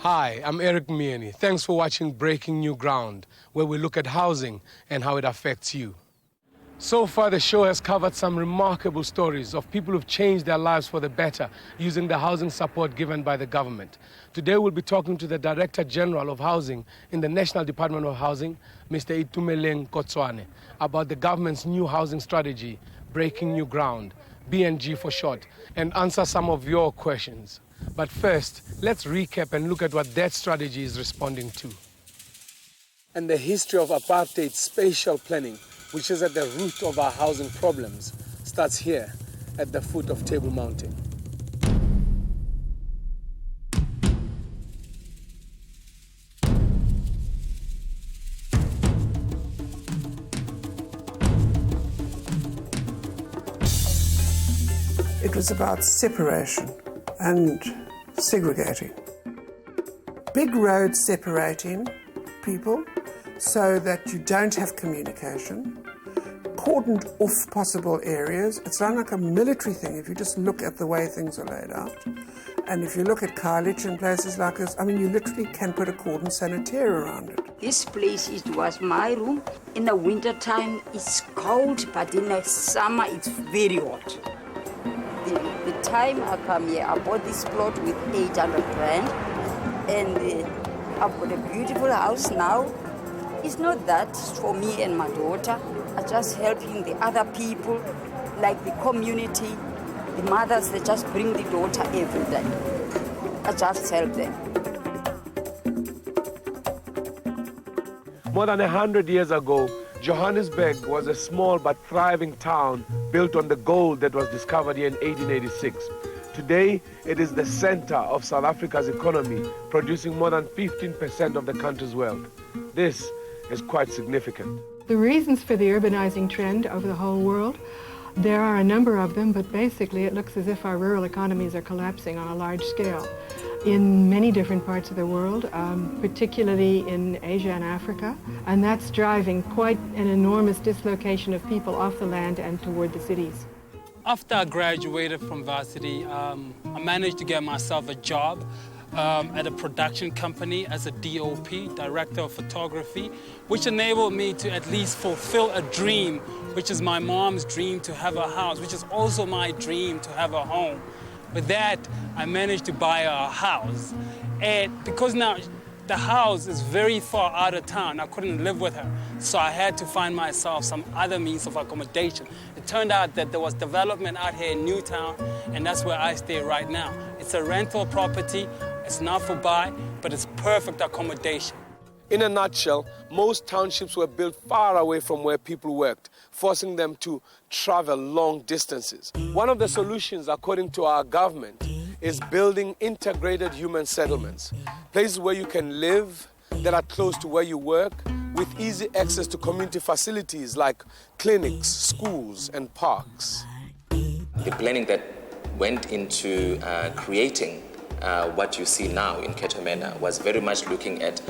Hi, I'm Eric Mieni. Thanks for watching Breaking New Ground, where we look at housing and how it affects you. So far, the show has covered some remarkable stories of people who've changed their lives for the better using the housing support given by the government. Today, we'll be talking to the Director General of Housing in the National Department of Housing, Mr. Itumeleng Kotswane, about the government's new housing strategy, Breaking New Ground, BNG for short, and answer some of your questions. But first, let's recap and look at what that strategy is responding to. And the history of apartheid spatial planning, which is at the root of our housing problems, starts here at the foot of Table Mountain. It was about separation and segregating. Big roads separating people so that you don't have communication, cordoned off possible areas. It's not like a military thing if you just look at the way things are laid out. And if you look at Kalich and places like this, I mean, you literally can put a cordon sanitaire around it. This place, it was my room. In the winter time, it's cold, but in the summer, it's very hot. The time I come here, I bought this plot with 800 rand, and I've got a beautiful house now. It's not that for me and my daughter. I just helping the other people, like the community, the mothers, they just bring the daughter every day. I just help them. More than 100 years ago, Johannesburg was a small but thriving town built on the gold that was discovered here in 1886. Today, it is the center of South Africa's economy, producing more than 15% of the country's wealth. This is quite significant. The reasons for the urbanizing trend over the whole world, there are a number of them, but basically it looks as if our rural economies are collapsing on a large scale in many different parts of the world, particularly in Asia and Africa, and that's driving quite an enormous dislocation of people off the land and toward the cities. After I graduated from varsity, I managed to get myself a job at a production company as a DOP, Director of Photography, which enabled me to at least fulfill a dream, which is my mom's dream to have a house, which is also my dream to have a home. With that, I managed to buy a house. And because now the house is very far out of town, I couldn't live with her. So I had to find myself some other means of accommodation. It turned out that there was development out here in Newtown, and that's where I stay right now. It's a rental property. It's not for buy, but it's perfect accommodation. In a nutshell, most townships were built far away from where people worked, forcing them to travel long distances. One of the solutions, according to our government, is building integrated human settlements, places where you can live, that are close to where you work, with easy access to community facilities like clinics, schools, and parks. The planning that went into creating what you see now in Ketomena was very much looking at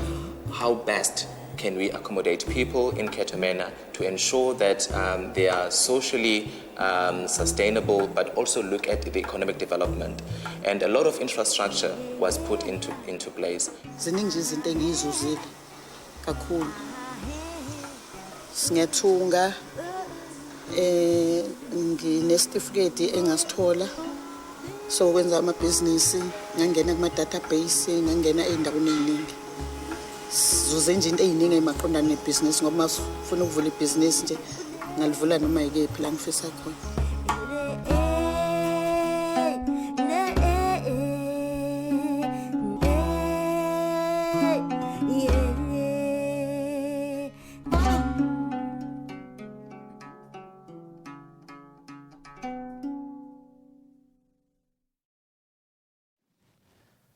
how best can we accommodate people in Ketomena to ensure that they are socially sustainable, but also look at the economic development. And a lot of infrastructure was put into place. Ziningi izinto engiyizuzile kakhulu. Singathunga nginesitifiketi engasithola so kwenza amabhizinisi, ngangena kuma database, ngangena endaweni eziningi. Zuze nje into eziningi emaqondana nebhizinisi ngoba mafuna ukuvula ibhizinisi nje ngalivula noma yikephi la ngifisa khona.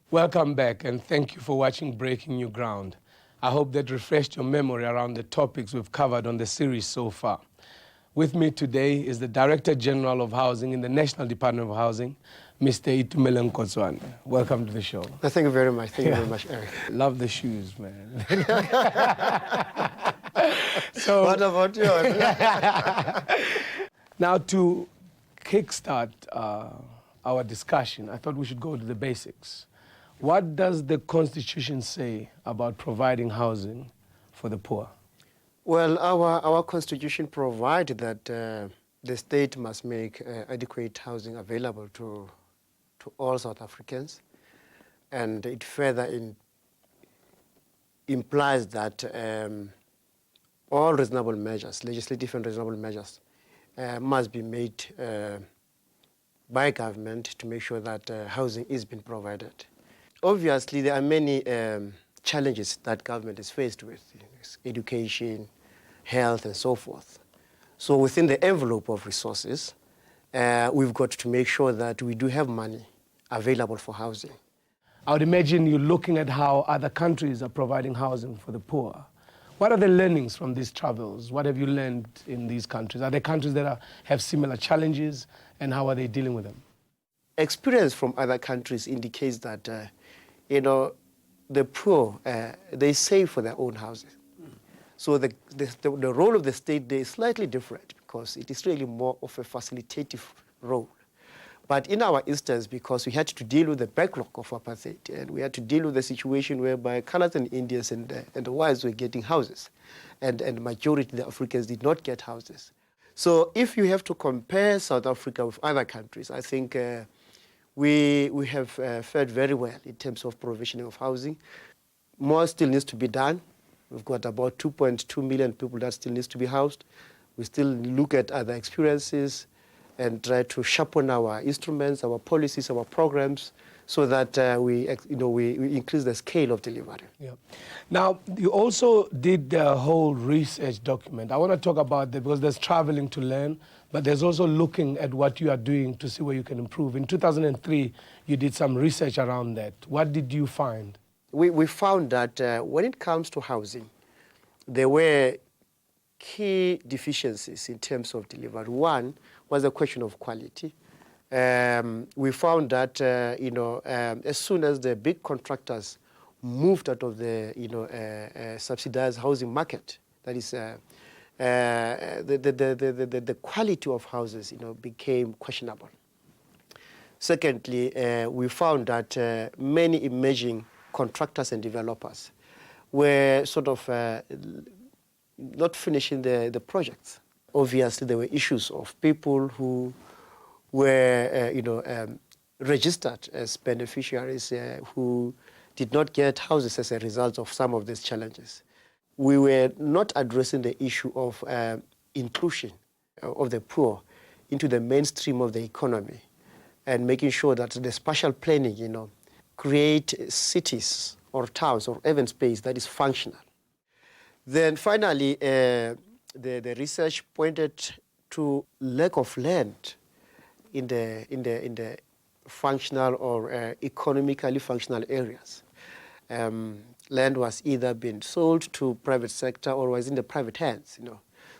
Welcome back, and thank you for watching Breaking New Ground. I hope that refreshed your memory around the topics we've covered on the series so far. With me today is the Director General of Housing in the National Department of Housing, Mr. Itumeleng Kotswane. Welcome to the show. Thank you very much. Thank you very much, Eric. Love the shoes, man. So, what about yours? Now, to kickstart our discussion, I thought we should go to the basics. What does the Constitution say about providing housing for the poor? Well, our Constitution provides that the state must make adequate housing available to all South Africans, and it further implies that all reasonable measures, legislative and reasonable measures, must be made by government to make sure that housing is being provided. Obviously, there are many challenges that government is faced with: education, health, and so forth. So within the envelope of resources, we've got to make sure that we do have money available for housing. I would imagine you're looking at how other countries are providing housing for the poor. What are the learnings from these travels? What have you learned in these countries? Are there countries that have similar challenges, and how are they dealing with them? Experience from other countries indicates that, the poor, they save for their own houses. So the role of the state there is slightly different because it is really more of a facilitative role. But in our instance, because we had to deal with the backlog of apartheid, and we had to deal with the situation whereby Colours and Indians and the whites were getting houses, and the majority of the Africans did not get houses. So if you have to compare South Africa with other countries, I think we have fared very well in terms of provisioning of housing. More still needs to be done. We've got about 2.2 million people that still needs to be housed. We still look at other experiences and try to sharpen our instruments, our policies, our programs, so that we increase the scale of delivery. Yeah. Now, you also did the whole research document. I want to talk about that because there's traveling to learn, but there's also looking at what you are doing to see where you can improve. In 2003, you did some research around that. What did you find? We found that when it comes to housing, there were key deficiencies in terms of delivery. One was a question of quality. We found that as soon as the big contractors moved out of the subsidized housing market, that is the quality of houses became questionable. Secondly, we found that many emerging contractors and developers were sort of not finishing the projects. Obviously, there were issues of people who were registered as beneficiaries who did not get houses as a result of some of these challenges. We were not addressing the issue of inclusion of the poor into the mainstream of the economy and making sure that the spatial planning, create cities or towns or urban space that is functional. Then finally, the research pointed to lack of land in the functional or economically functional areas. Land was either being sold to private sector or was in the private hands.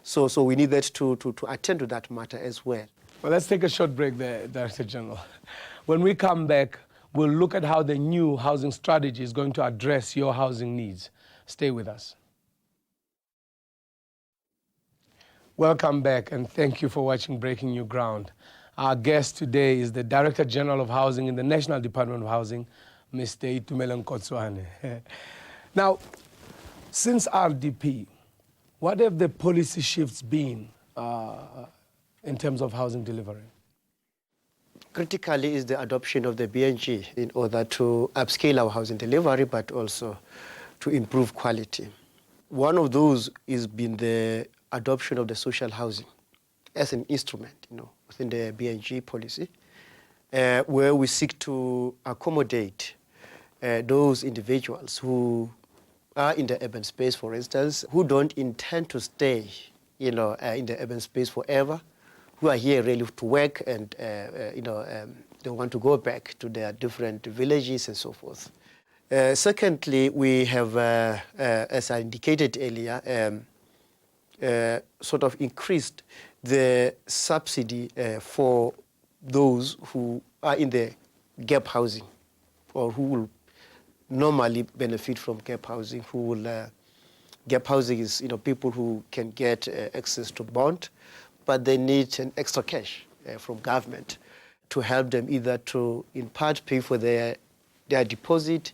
So we needed to attend to that matter as well. Well, let's take a short break there, Director General. When we come back, we'll look at how the new housing strategy is going to address your housing needs. Stay with us. Welcome back, and thank you for watching Breaking New Ground. Our guest today is the Director General of Housing in the National Department of Housing, Mr. Itumeleng Kotswane. Now, since RDP, what have the policy shifts been in terms of housing delivery? Critically is the adoption of the BNG in order to upscale our housing delivery, but also to improve quality. One of those has been the adoption of the social housing as an instrument, within the BNG policy, where we seek to accommodate those individuals who are in the urban space, for instance, who don't intend to stay, in the urban space forever, who are here really to work and, they want to go back to their different villages and so forth. Secondly, we have, as I indicated earlier, sort of increased the subsidy for those who are in the gap housing or who will normally benefit from gap housing. Gap housing is people who can get access to bond, but they need an extra cash from government to help them either to in part pay for their their deposit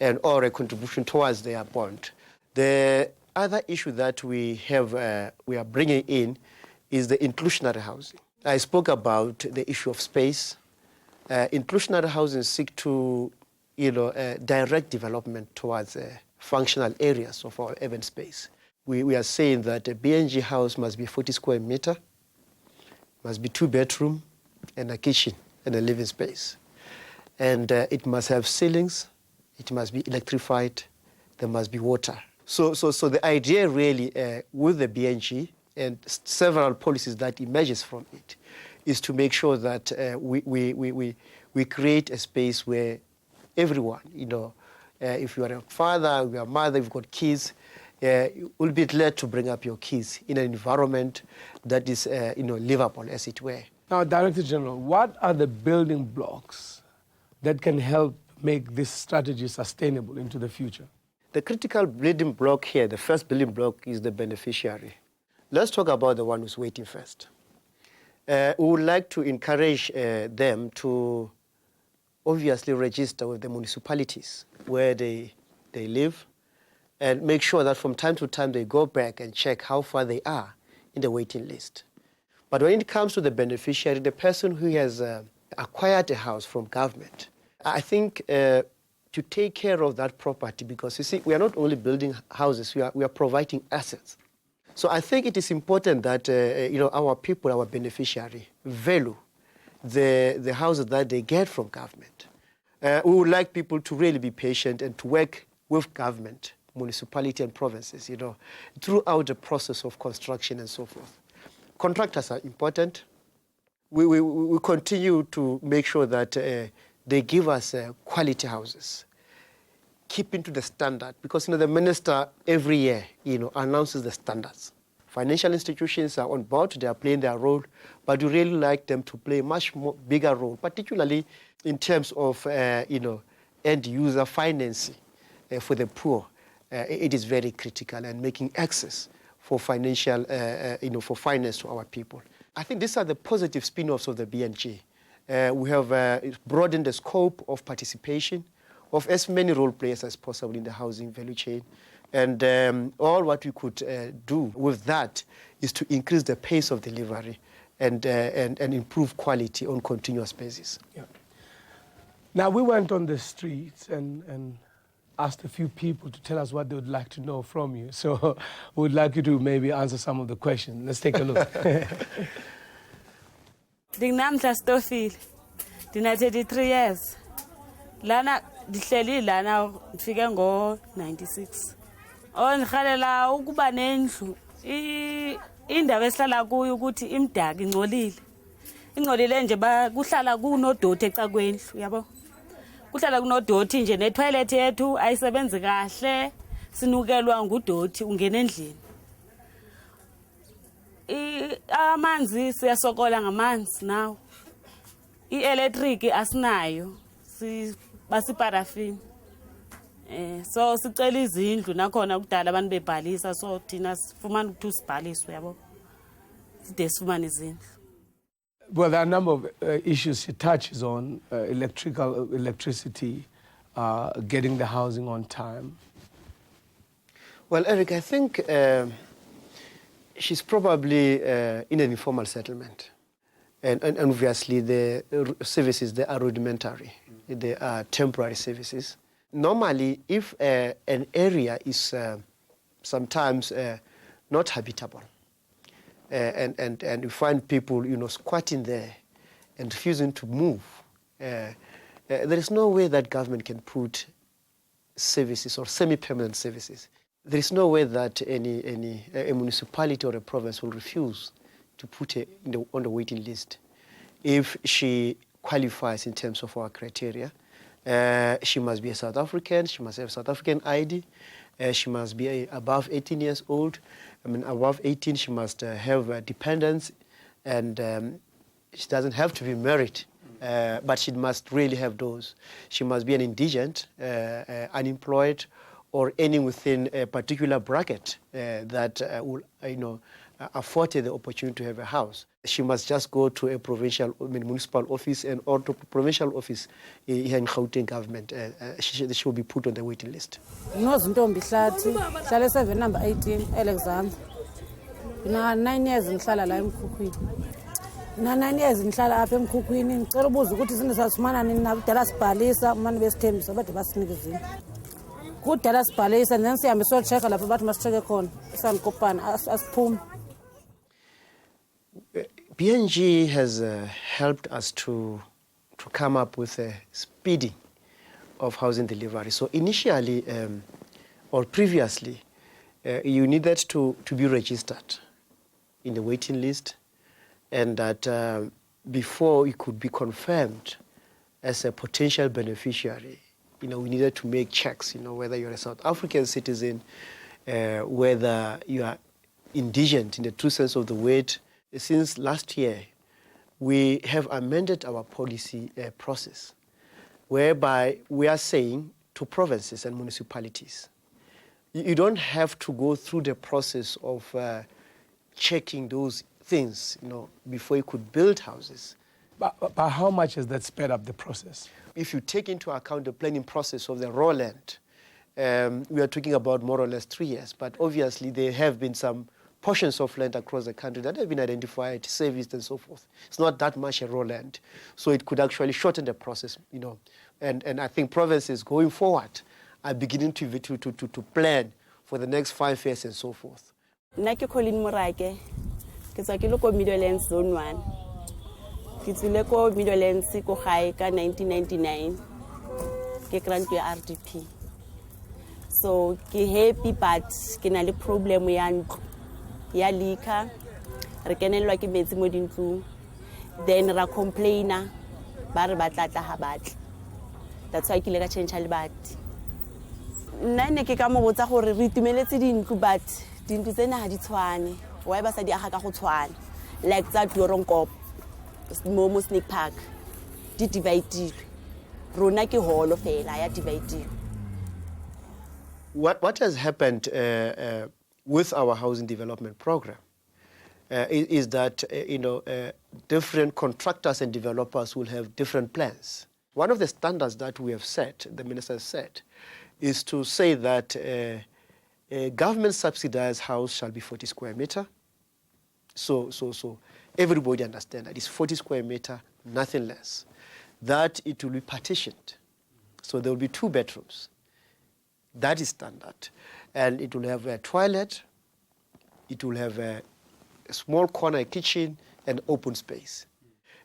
and or a contribution towards their bond. The other issue that we are bringing in is the inclusionary housing. I spoke about the issue of space. Inclusionary housing seek to, direct development towards functional areas of our urban space. We are saying that a BNG house must be 40 square meter, must be 2-bedroom, and a kitchen and a living space. And it must have ceilings, it must be electrified, there must be water. So the idea really with the BNG and several policies that emerges from it is to make sure that we create a space where everyone, if you are a father, if you are a mother, if you've got kids, you will be glad to bring up your kids in an environment that is, livable, as it were. Now, Director General, what are the building blocks that can help make this strategy sustainable into the future? The critical building block here, the first building block, is the beneficiary. Let's talk about the one who's waiting first. We would like to encourage them to obviously register with the municipalities where they live and make sure that from time to time they go back and check how far they are in the waiting list. But when it comes to the beneficiary, the person who has acquired a house from government, I think to take care of that property, because you see, we are not only building houses, we are providing assets. So I think it is important that our people, our beneficiary, value the houses that they get from government. We would like people to really be patient and to work with government, municipality and provinces, throughout the process of construction and so forth. Contractors are important. We continue to make sure that they give us quality houses, keeping to the standard, because the minister every year announces the standards. Financial institutions are on board, they are playing their role, but we really like them to play a much more bigger role, particularly in terms of end user financing for the poor. It is very critical, and making access for financial, for finance to our people. I think these are the positive spin-offs of the BNG. We have broadened the scope of participation of as many role players as possible in the housing value chain. And all what we could do with that is to increase the pace of delivery and improve quality on continuous basis. Yeah. Now, we went on the streets and asked a few people to tell us what they would like to know from you. So we would like you to maybe answer some of the questions. Let's take a look. Ndinamhla Stofile. Ndina 33 years. Lana ndihleli lana ndifike ngo96. Ndikhalela ukuba nendlu. Indawo esihlala kuyo ukuthi imdaka ingcolile. Ingcolile nje kuhlala kunodoti ecakwendlu, yabo. Kuhlala kunodoti nje netoilet yethu ayisebenzi kahle. Sinukelwa ngudoti ungena endlini. Amanzi siyasokola ngamanzi nawo. I-electric asinayo. Basiparafini. So sicela izindlu nakhona kudala abantu bebhalisa, so thina sifumana ukuthi sibhaliswe, yabo. Side sifumana izindlu. Well, there are a number of issues she touches on, electricity, getting the housing on time. Well, Eric, I think she's probably in an informal settlement. And obviously the services, they are rudimentary. They are temporary services. Normally, if an area is sometimes not habitable, and you find people, squatting there and refusing to move, there is no way that government can put services or semi-permanent services. There is no way that a municipality or a province will refuse to put her on the waiting list if she qualifies in terms of our criteria. She must be a South African, she must have South African ID, she must be above 18 years old. Above 18, she must have dependents, and she doesn't have to be married, but she must really have those. She must be an indigent, unemployed, or any within a particular bracket that will, afforded the opportunity to have a house. She must just go to a municipal office or to provincial office here in Gauteng government. She will be put on the waiting list. Nozintombi Hlathi, hlala 7 number 18 Alexander. 9 years ngihlala la eMkhukhwini. 9 years ngihlala apha eMkhukhwini. Ngicela ubuza ukuthi izinto sasifumana nini nabudala sibhalisa umane besithembisa bade basinikizini. Kudala sibhalisa and then sihambe socheck lapho bathi masicheke khona. Sanikopana asiphume. BNG has helped us to come up with a speeding of housing delivery. So initially, or previously, you needed to be registered in the waiting list, and that before you could be confirmed as a potential beneficiary, we needed to make checks, whether you're a South African citizen, whether you are indigent in the true sense of the word. Since last year, we have amended our policy process, whereby we are saying to provinces and municipalities, you don't have to go through the process of checking those things, before you could build houses. But how much has that sped up the process? If you take into account the planning process of the raw land, we are talking about more or less 3 years. But obviously, there have been some portions of land across the country that have been identified, serviced, and so forth. It's not that much a raw land. So it could actually shorten the process, And I think provinces going forward are beginning to plan for the next 5 years and so forth. Nna ke Colin Morake, ke tswa ke le ko Meadowlands Zone 1. Ke tsile ko Meadowlands ko gae ka 1999. Ke grant ya RDP. So ke happy but ke na le problem ya ntlo. Ya lika re kenelwa ke metsi mo dintlong, then ra complaina ba re batlatla ha batla. That's why ke le ka change le bati. Nna ne ke ka mo botsa gore re itumeletse dintlo but dintlo tsena ha di tshwane. Why ba sa di aga ka go tshwana? Like that Yoronkop, mo Snake Park. Di divided. Rona ke hall fela ya divided. What has happened with our housing development program is that different contractors and developers will have different plans. One of the standards that we have set, the minister has said, is to say that a government subsidized house shall be 40 square meter. So everybody understands that it's 40 square meter, nothing less. That it will be partitioned. So there will be 2 bedrooms. That is standard. And it will have a toilet, it will have a small corner kitchen, and open space.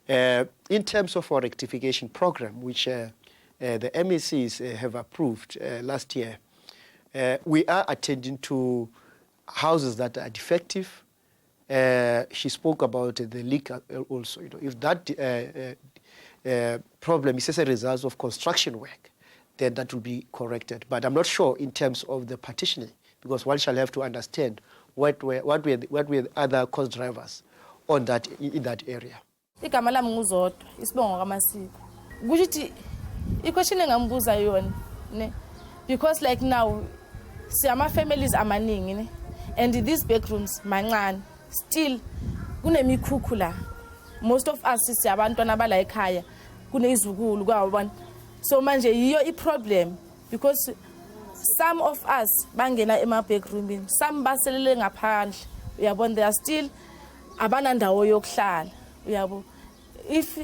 In terms of our rectification program, which the MECs have approved last year, we are attending to houses that are defective. She spoke about the leak also. If that problem is as a result of construction work, then that will be corrected. But I'm not sure in terms of the partitioning, because one shall have to understand what were the other cost drivers on that in that area. Igama lami nguzodwa isibongo kaMasiko. Ukuthi i-question engambuza yona ne, because like now siyama families amaningi ne, and these bedrooms mancane still kunemikhukhu la. Most of us siyabantwana bala ekhaya kunezizukulu kwabona. So manje yiyo i-problem, because some of us bangena ema-backroomini, some baselele ngaphandle, uyabona, they are still abanandawo yokuhlala, uyabo. If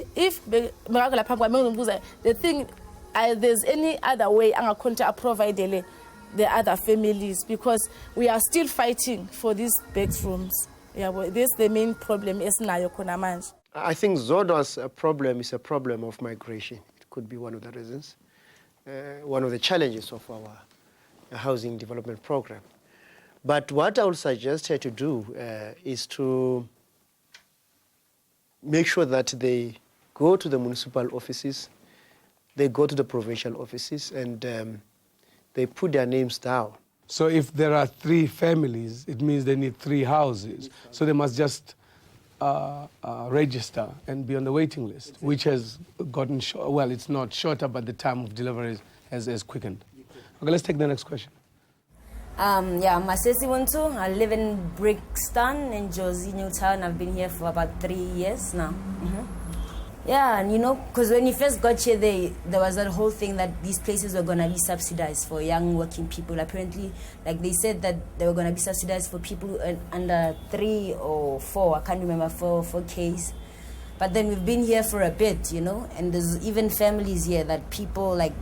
ngakho lapha kwami ngizombuza, the thing, there's any other way angakhona provide the other families, because we are still fighting for these bedrooms. Uyabo, this is the main problem esinayo khona manje. I think Zoda's problem is a problem of migration. Could be one of the reasons, one of the challenges of our housing development program. But what I would suggest her to do is to make sure that they go to the municipal offices, they go to the provincial offices, and they put their names down. So if there are 3 families, it means they need 3 houses. So they must just register and be on the waiting list, which has gotten short. Well, it's not shorter, but the time of delivery has quickened. Okay, let's take the next question. Yeah, Masesi Wuntu. I live in Brixton in Josie, Newtown. I've been here for about 3 years now. Yeah, and because when we first got here, there was that whole thing that these places were going to be subsidized for young working people. Apparently, like they said that they were going to be subsidized for people under 3 or 4, I can't remember, 4 Ks. But then we've been here for a bit, and there's even families here that people, like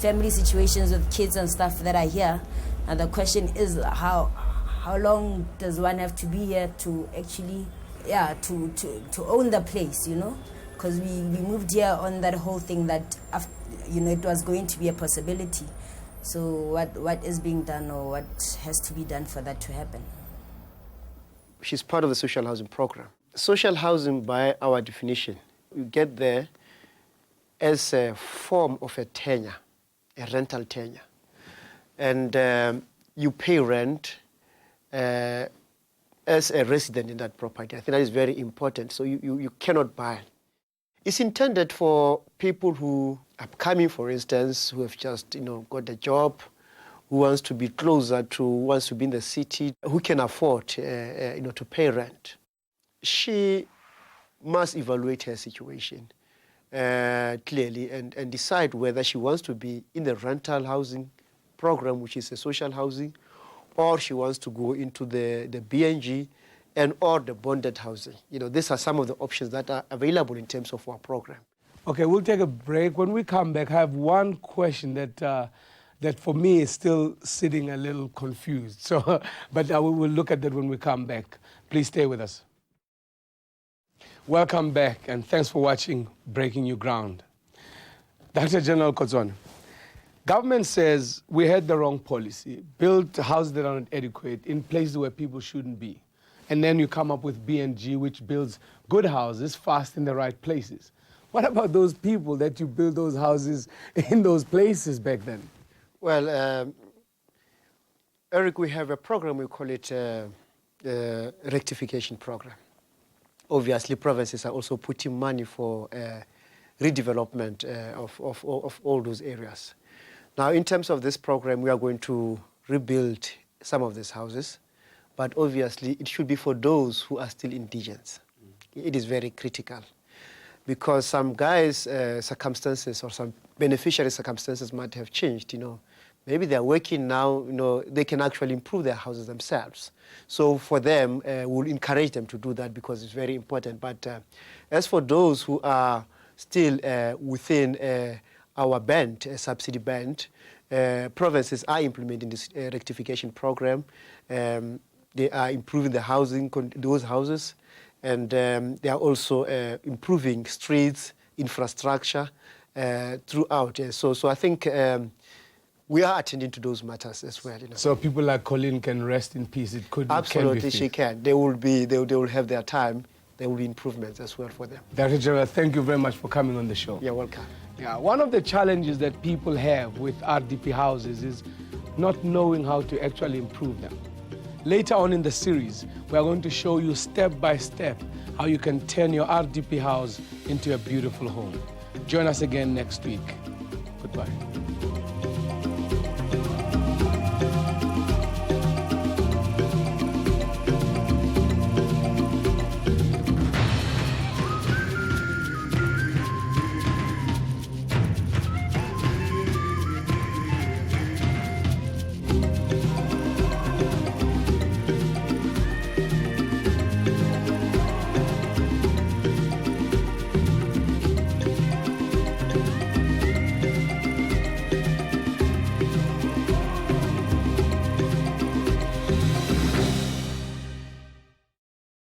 family situations with kids and stuff that are here. And the question is, how long does one have to be here to actually, to own the place, Because we moved here on that whole thing that, it was going to be a possibility. So what is being done or what has to be done for that to happen? She's part of the social housing program. Social housing, by our definition, you get there as a form of a tenure, a rental tenure. And you pay rent as a resident in that property. I think that is very important. So you cannot buy. It's intended for people who are coming, for instance, who have just got a job, who wants to be closer who wants to be in the city, who can afford to pay rent. She must evaluate her situation clearly and decide whether she wants to be in the rental housing program, which is a social housing, or she wants to go into the BNG or the bonded housing. These are some of the options that are available in terms of our program. Okay, we'll take a break. When we come back, I have one question that for me is still sitting a little confused. So, but we'll look at that when we come back. Please stay with us. Welcome back, and thanks for watching Breaking New Ground. Dr. General Kotswana, government says we had the wrong policy, built houses that are not adequate in places where people shouldn't be. And then you come up with BNG, which builds good houses fast in the right places. What about those people that you build those houses in those places back then? Well, Eric, we have a program, we call it rectification program. Obviously, provinces are also putting money for redevelopment of all those areas. Now, in terms of this program, we are going to rebuild some of these houses, but obviously it should be for those who are still indigents. It is very critical because some guys' circumstances or some beneficiary circumstances might have changed, Maybe they're working now, they can actually improve their houses themselves. So for them, we'll encourage them to do that because it's very important. But as for those who are still within our band, subsidy band, provinces are implementing this rectification program. They are improving the housing, those houses, and they are also improving streets, infrastructure throughout. So I think we are attending to those matters as well. So people like Colleen can rest in peace. Absolutely, she can. They will have their time. There will be improvements as well for them. Dr. Gerald, thank you very much for coming on the show. You're welcome. Yeah, one of the challenges that people have with RDP houses is not knowing how to actually improve them. Later on in the series, we are going to show you step by step how you can turn your RDP house into a beautiful home. Join us again next week. Goodbye.